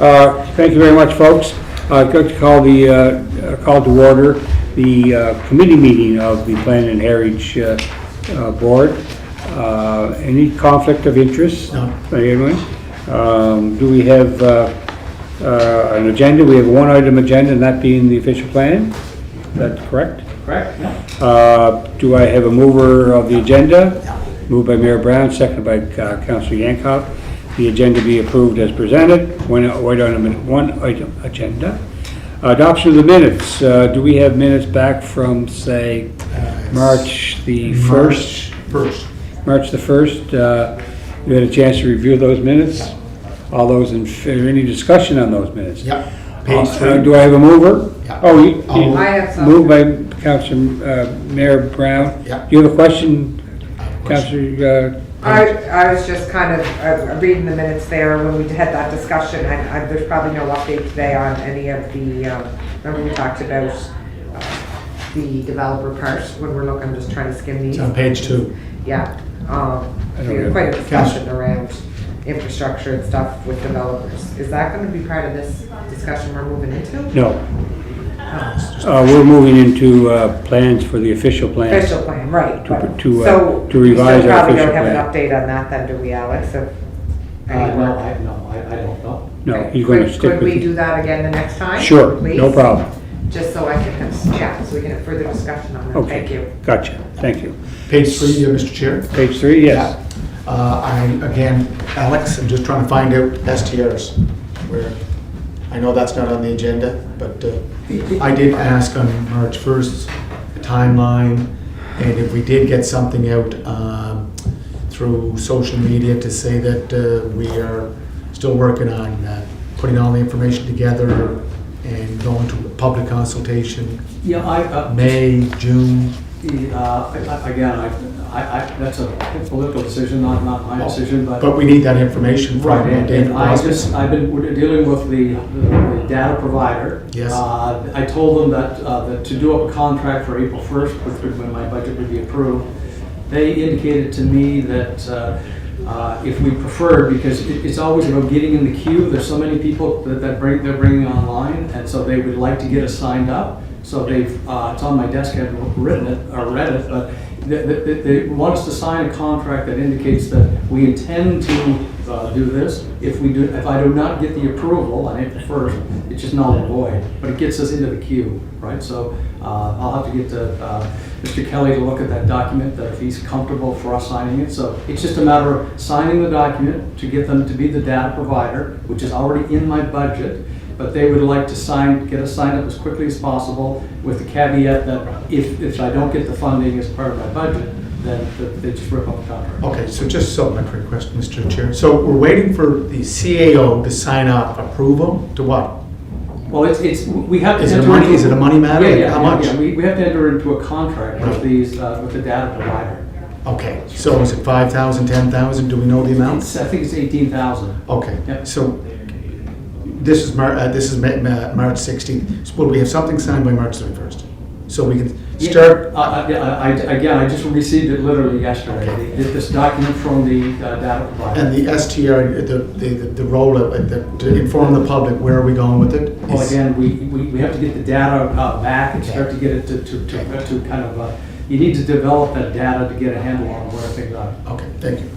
Thank you very much, folks. I'd like to call call to order the committee meeting of the Plan and Heritage Board. Any conflict of interest? No. Anyone? Do we have an agenda? We have a one-item agenda, and that being the official plan. Is that correct? Correct, yeah. Do I have a mover of the agenda? Moved by Mayor Brown, seconded by Councillor Yankoff. The agenda be approved as presented. One item agenda. Adoption of the minutes. Do we have minutes back from, say, March the 1st? March the 1st. You had a chance to review those minutes? All those in favor, any discussion on those minutes? Yeah. Page 3. Do I have a mover? Yeah. Oh, I have some. moved by Councillor Mayor Brown. Yeah. Do you have a question, Councillor? I was just kind of reading the minutes there when we had that discussion. There's probably no update today on any of the, remember we talked about the developer part when we're looking, just trying to skim these. It's on page 2. Yeah, don't we had know. quite a discussion around infrastructure and stuff with developers. Is that going to be part of this discussion we're moving into? No. We're moving into plans for the official plan. Official plan, right. To revise our probably official don't have an plan. update on that then, do we, Alex? Of any work? I don't know. No, Okay. he's going to Could- stick Could we with do you. that again the next time? Sure, please? no problem. Just so I can have, so we can have further discussion on that. Okay. Thank you. Gotcha, thank you. Page 3, Mr. Chair. Page 3, yes. Alex, I'm just trying to find out STRs, where, I know that's not on the agenda, but I did ask on March 1st, the timeline, and if we did get something out through social media to say that we are still working on putting all the information together and going to a public consultation, Yeah, May, June. that's a political decision, not my decision, But we need that information from Right, David and Boston. I've been dealing with the data provider. Yes. I told them that to do up a contract for April 1st, when my budget would be approved, they indicated to me that if we preferred, because it's always about getting in the queue, there's so many people they're bringing online, and so they would like to get us signed up. So they've, it's on my desk, I haven't read it, but they want us to sign a contract that indicates that we intend to do this. If I do not get the approval on April 1st, it's just null and void, but it gets us into the queue, right? So I'll have to get Mr. Kelly to look at that document, that if he's comfortable for us signing it. So it's just a matter of signing the document to get them to be the data provider, which is already in my budget. But they would like to get us signed up as quickly as possible, with the caveat that if I don't get the funding as part of my budget, then they just rip up the contract. Okay, so just so my quick question, Mr. Chair. So we're waiting for the CAO to sign off approval to what? Well, we have to. Is it a money matter? Yeah, How much? Yeah, we have to enter into a contract Right. with these, with the data provider. Okay, so is it 5,000, 10,000? Do we know the amount? I think it's 18,000. Okay, Yeah. so this is March 16th. So will we have something signed by March 31st? So we can start. I just received it literally yesterday. Okay. This document from the data provider. And the STR, the role of to inform the public, where are we going with it? Well, again, we have to get the data back and start to get it to kind of, you need to develop that data to get a handle on where things are. Okay, thank you.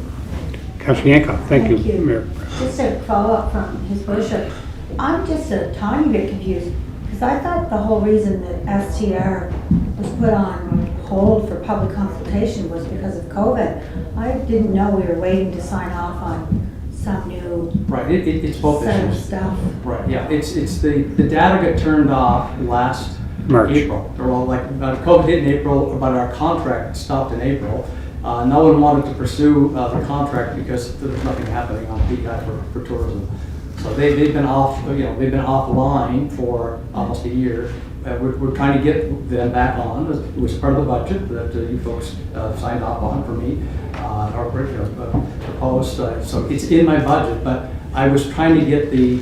Councillor Yankoff, thank you. Mayor. Just a follow-up from his worship. I'm just a tiny bit confused, because I thought the whole reason that STR was put on hold for public consultation was because of COVID. I didn't know we were waiting to sign off on some new Right, it's both set of issues. stuff. Right, yeah, it's the data got turned off last March. April. Or well, like, COVID hit in April, but our contract stopped in April. No one wanted to pursue the contract because there was nothing happening on PEI for tourism. So they've been off, they've been offline for almost a year. We're trying to get them back on. It was part of the budget that you folks signed off on for me, or proposed. So it's in my budget, but I was trying to get the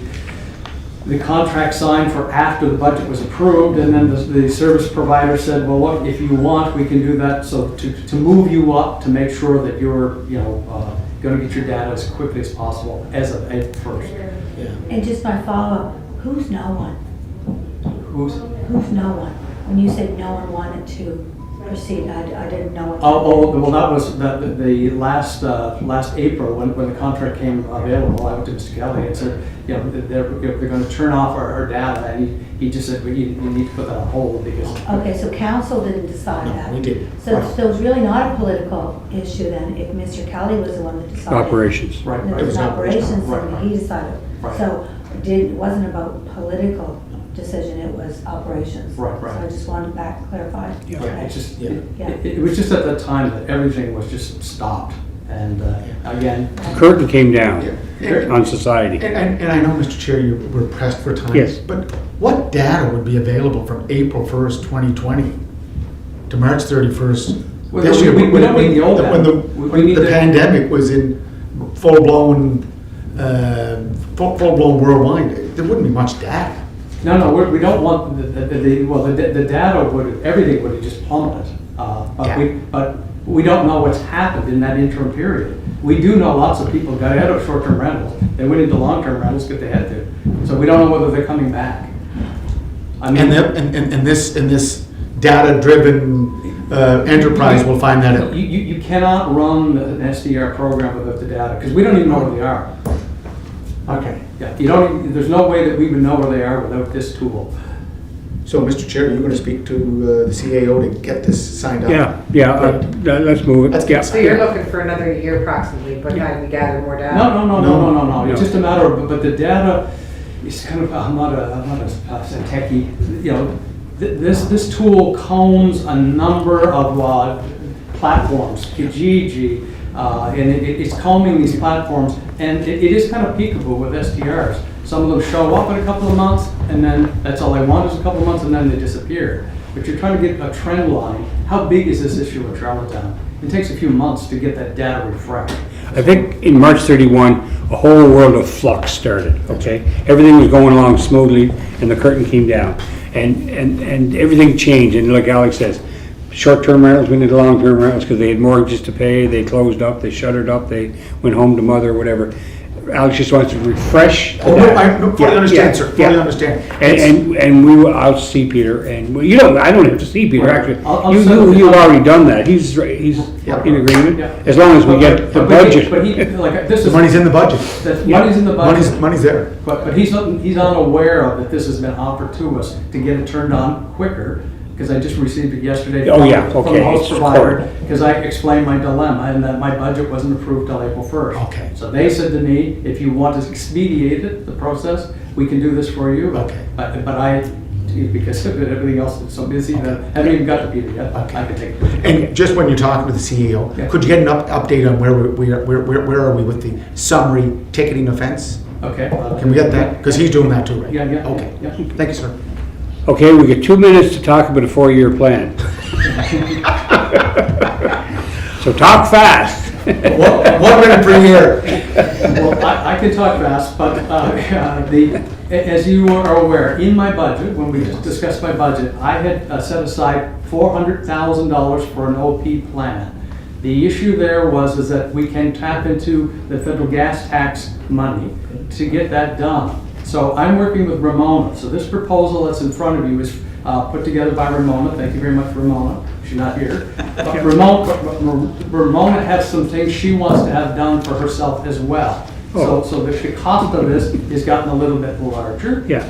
contract signed for after the budget was approved, and then the service provider said, well, look, if you want, we can do that. So to move you up, to make sure that you're, going to get your data as quickly as possible as of April 1st. Yeah. And just my follow-up, who's no one? Who's? Who's no one? When you said no one wanted to proceed, I didn't know what. Well, that was the last April, when the contract came available, I went to Mr. Kelly and said, you know, they're going to turn off our data, and he just said, you need to put that on hold because. Okay, so council didn't decide No, that. we did. So it's really not a political issue then, if Mr. Kelly was the one that decided. Operations. Right, It right. was operations Right, and right. he decided. Right. So it wasn't about political decision, it was operations. Right, right. So I just wanted that clarified. Yeah. Yeah, it's just, Yeah. it was just at that time that everything was just stopped. And again, Curtain came down Yeah. on society. And I know, Mr. Chair, you were pressed for time. Yes. But what data would be available from April 1st, 2020 to March 31st? Well, this we- year, we when- don't need the old when data. We when need the the- pandemic was in full-blown worldwide, there wouldn't be much data. no, we don't want the data everything would have just plummeted. But we don't know what's happened in that interim period. We do know lots of people got out of short-term rentals. They went into long-term rentals because they had to. So we don't know whether they're coming back. I mean, And this data-driven enterprise will find that out. You cannot run an SDR program without the data, because we don't even know where they are. Okay. Yeah, there's no way that we would know where they are without this tool. So, Mr. Chair, you're going to speak to the CAO to get this signed up? Yeah, let's move it. Let's Yeah. So you're looking for another year approximately, but time we gather more data? No. It's just a matter of, but the data is kind of, I'm not a techie, you know, this tool combs a number of platforms, Kijiji, and it's combing these platforms, and it is kind of peekaboo with STRs. Some of them show up in a couple of months, and then that's all they want is a couple of months, and then they disappear. But you're trying to get a trend line. How big is this issue in Charlottetown? It takes a few months to get that data refreshed. I think in March 31, a whole world of flux started, okay? Everything was going along smoothly, and the curtain came down. And everything changed, and like Alex says, short-term rentals went into long-term rentals because they had mortgages to pay, they closed up, they shuttered up, they went home to mother, whatever. Alex just wants to refresh. the Oh, no, data. I fully Yeah, understand, yeah, sir, yeah. fully understand. And we will, I'll see Peter, and, well, you don't, I don't have to see Peter, Right. actually. I'll You, send- you've already done that, he's Yeah. in agreement, Yeah. as long as we get the budget. But he, like, this The is. money's in the budget. The Yeah. money's in the budget. Money's there. But he's unaware of that this has been offered to us to get it turned on quicker, because I just received it yesterday. Oh, yeah, from okay, the host it's provider, covered. because I explained my dilemma and that my budget wasn't approved till April 1st. Okay. So they said to me, if you want to expedite it, the process, we can do this for you. Okay. But I, because of everything else is so busy, that I haven't even got to Peter yet. Okay. I can take it. And just when you're talking with the CEO, Yeah. could you get an update on where where are we with the summary ticketing offense? Okay. Can we get that? Because he's doing that too, right? Yeah. Okay. Yeah. Thank you, sir. Okay, we get 2 minutes to talk about a 4-year plan. So talk fast. One minute per year. Well, I can talk fast, but as you are aware, in my budget, when we just discussed my budget, I had set aside $400,000 for an OP plan. The issue there is that we can tap into the federal gas tax money to get that done. So I'm working with Ramona. So this proposal that's in front of you is put together by Ramona. Thank you very much, Ramona. She's not here. But Ramona has some things she wants to have done for herself as well. Oh. So the cost of this has gotten a little bit larger. Yeah.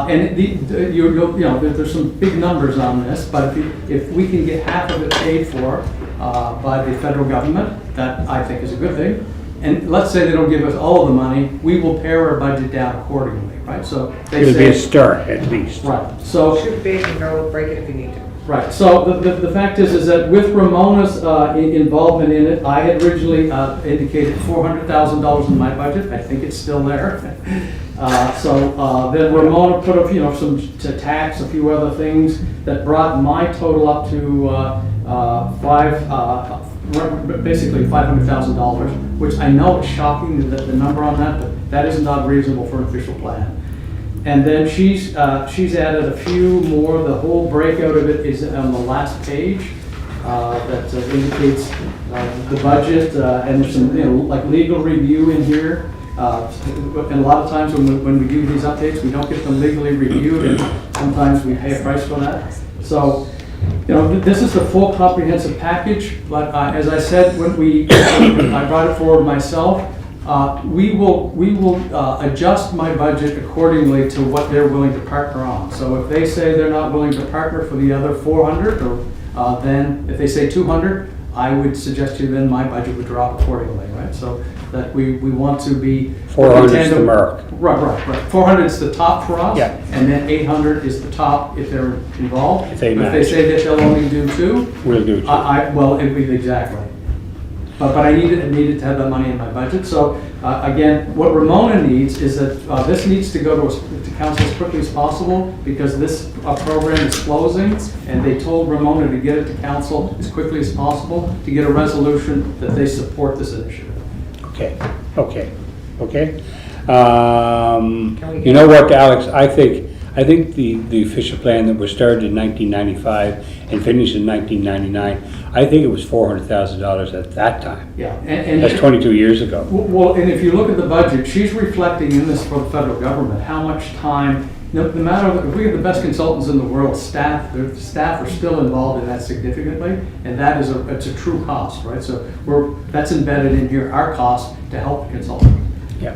And there's some big numbers on this, but if we can get half of it paid for by the federal government, that I think is a good thing. And let's say they don't give us all of the money, we will pare our budget down accordingly, right? So they It'll be a say, start, at least. right, so. Shoot big and go break it if you need to. Right, so the fact is that with Ramona's involvement in it, I had originally indicated $400,000 in my budget. I think it's still there. So then Ramona put some to tax, a few other things that brought my total up to basically $500,000, which I know is shocking, the number on that, but that is not reasonable for an official plan. And then she's added a few more. The whole breakout of it is on the last page that indicates the budget, and there's some like legal review in here. And a lot of times when we do these updates, we don't get them legally reviewed, and sometimes we pay a price for that. So, you know, this is the full comprehensive package, but as I said, I brought it forward myself, we will adjust my budget accordingly to what they're willing to partner on. So if they say they're not willing to partner for the other 400, or then if they say 200, I would suggest to you then my budget would drop accordingly, right? So that we want to be. 400 is the mark. Right. 400 is the top for us. Yeah. And then 800 is the top if they're involved. If they But if they match. say that they'll only do 2, We'll do two. well, exactly. But I needed to have that money in my budget. So again, what Ramona needs is that this needs to go to council as quickly as possible because this program is closing, and they told Ramona to get it to council as quickly as possible to get a resolution that they support this initiative. Okay. we You know what, Alex, I think the official plan that was started in 1995 and finished in 1999, I think it was $400,000 at that time. Yeah, and That's 22 years ago. well, and if you look at the budget, she's reflecting in this for the federal government, how much time, no matter, if we have the best consultants in the world, the staff are still involved in that significantly, and that is it's a true cost, right? So that's embedded in here, our cost to help the consultant. Yeah.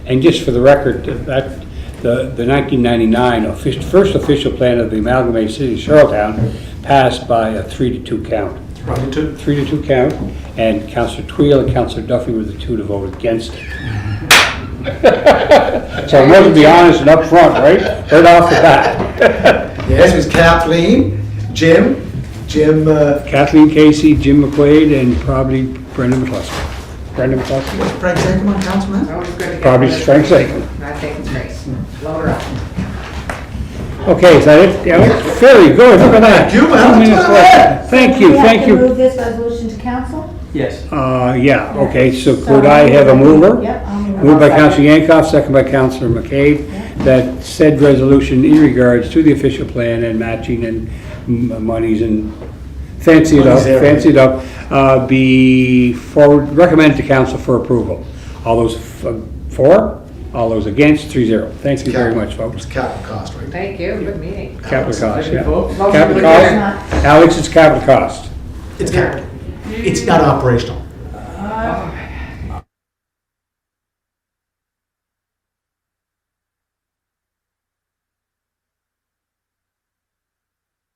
And just for the record, that the 1999 first official plan of the amalgamated city of Charlottetown passed by a 3-2 count. 3-2 count, and Councillor Tweel and Councillor Duffy were the two to vote against it. So I want to be honest and upfront, right off the bat. Yes, it was Kathleen, Jim, Kathleen Casey, Jim McQuaid, and probably Brendan McCluskey. Brendan McCluskey? was Frank Sankamon, councilman? Always good to get Probably rid of Frank it. Sagan. I think it's Grace. Load her up. Okay, is that it? Yeah, very good, look at that. Thank you, well, 2 minutes that's left. Thank you, thank We have to you. move this resolution to council? Yes. Yeah, okay, so could I have a mover? Yep, I'll move. Moved by Councillor Yankoff, second by Councillor McCabe, that said resolution in regards to the official plan and matching and monies and fancy it up, be recommended to council for approval. All those for? All those against? 3-0. Thank you very much, It's folks. capital cost, right? Thank you, good meeting. Capital cost, Thank you, yeah. folks. Capital Motion cost? Alex, it's capital cost. It's not operational.